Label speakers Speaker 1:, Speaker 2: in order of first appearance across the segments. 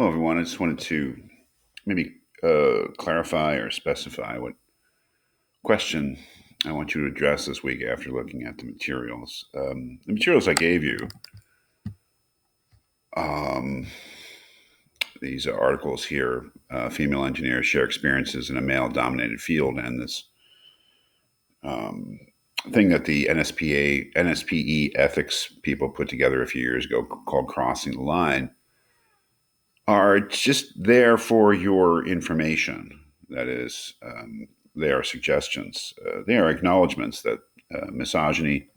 Speaker 1: Hello, everyone. I just wanted to maybe clarify or specify what question I want you to address this week after looking at the materials. The materials I gave you, um, these are articles here, female engineers share experiences in a male dominated field, and this um, thing that the NSPE ethics people put together a few years ago called Crossing the Line are just there for your information. That is, they are suggestions. They are acknowledgments that misogyny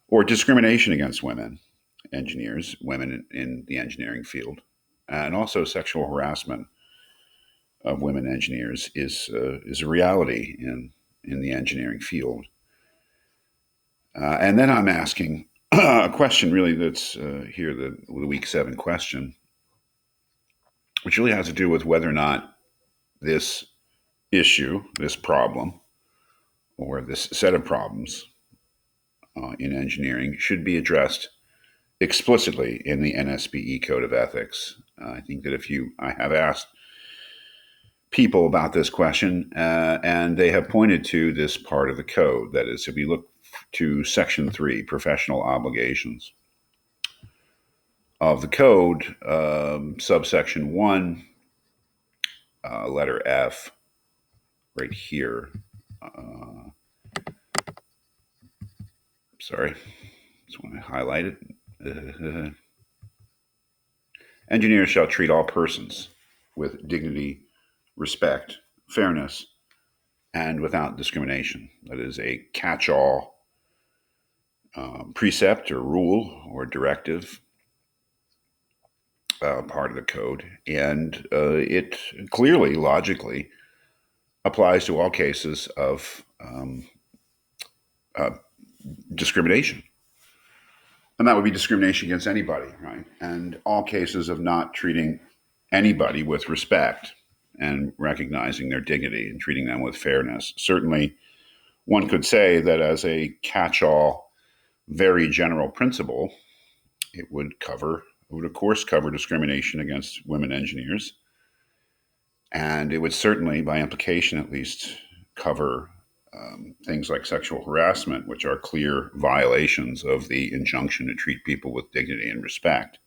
Speaker 1: or discrimination against women engineers, women in the engineering field, and also sexual harassment of women engineers is a reality in the engineering field. And then I'm asking a question, really, that's here the week 7 question, which really has to do with whether or not this issue, this problem, or this set of problems in engineering should be addressed explicitly in the NSPE Code of Ethics. I think that I have asked people about this question, and they have pointed to this part of the code. That is, if we look to Section 3, professional obligations of the code, subsection 1, letter F, right here. Sorry, just want to highlight it. Engineers shall treat all persons with dignity, respect, fairness, and without discrimination. That is a catch all precept or rule or directive part of the code. And it clearly, logically, applies to all cases of uh, discrimination. And that would be discrimination against anybody, right? And all cases of not treating anybody with respect and recognizing their dignity and treating them with fairness. Certainly, one could say that as a catch all, very general principle, it would of course cover discrimination against women engineers. And it would certainly, by implication at least, cover things like sexual harassment, which are clear violations of the injunction to treat people with dignity and respect.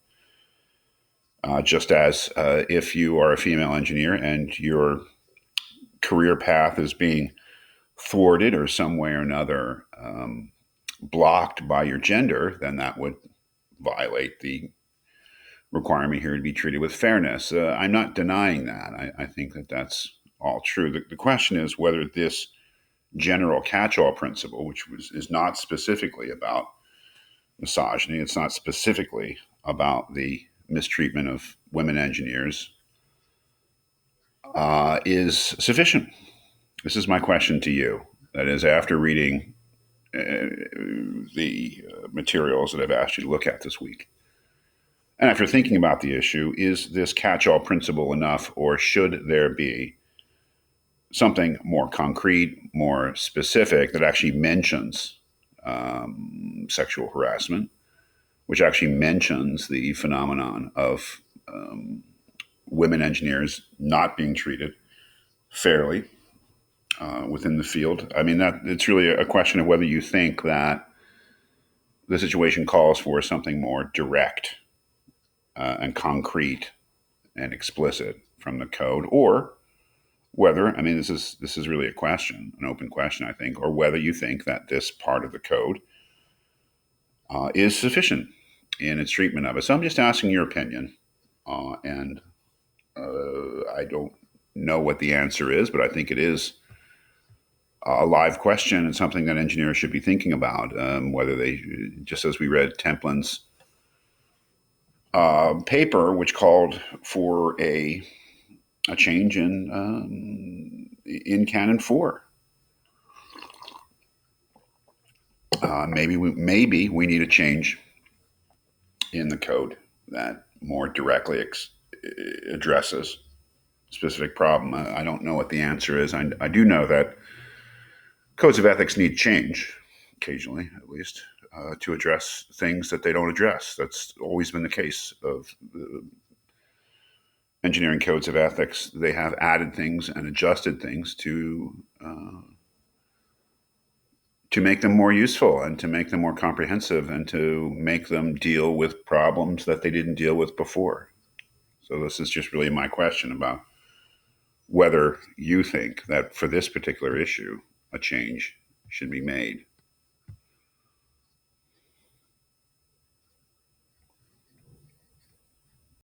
Speaker 1: Just as if you are a female engineer and your career path is being thwarted or some way or another blocked by your gender, then that would violate the requirement here to be treated with fairness. I'm not denying that. I think that that's all true. The question is whether this general catch-all principle, which is not specifically about misogyny, it's not specifically about the mistreatment of women engineers, is sufficient. This is my question to you. That is, after reading the materials that I've asked you to look at this week, and after thinking about the issue, is this catch all principle enough, or should there be something more concrete, more specific that actually mentions sexual harassment, which actually mentions the phenomenon of women engineers not being treated fairly within the field? I mean, that it's really a question of whether you think that the situation calls for something more direct and concrete and explicit from the code, or whether, I mean, this is really a question, an open question, I think, or whether you think that this part of the code is sufficient in its treatment of it. So I'm just asking your opinion, and I don't know what the answer is, but I think it is a live question and something that engineers should be thinking about. Whether they, just as we read Templin's paper, which called for a change in Canon 4. Maybe we need a change in the code that more directly addresses specific problem. I don't know what the answer is. I do know that codes of ethics need change occasionally, at least, to address things that they don't address. That's always been the case of engineering codes of ethics, they have added things and adjusted things to make them more useful and to make them more comprehensive and to make them deal with problems that they didn't deal with before. So this is just really my question about whether you think that for this particular issue, a change should be made.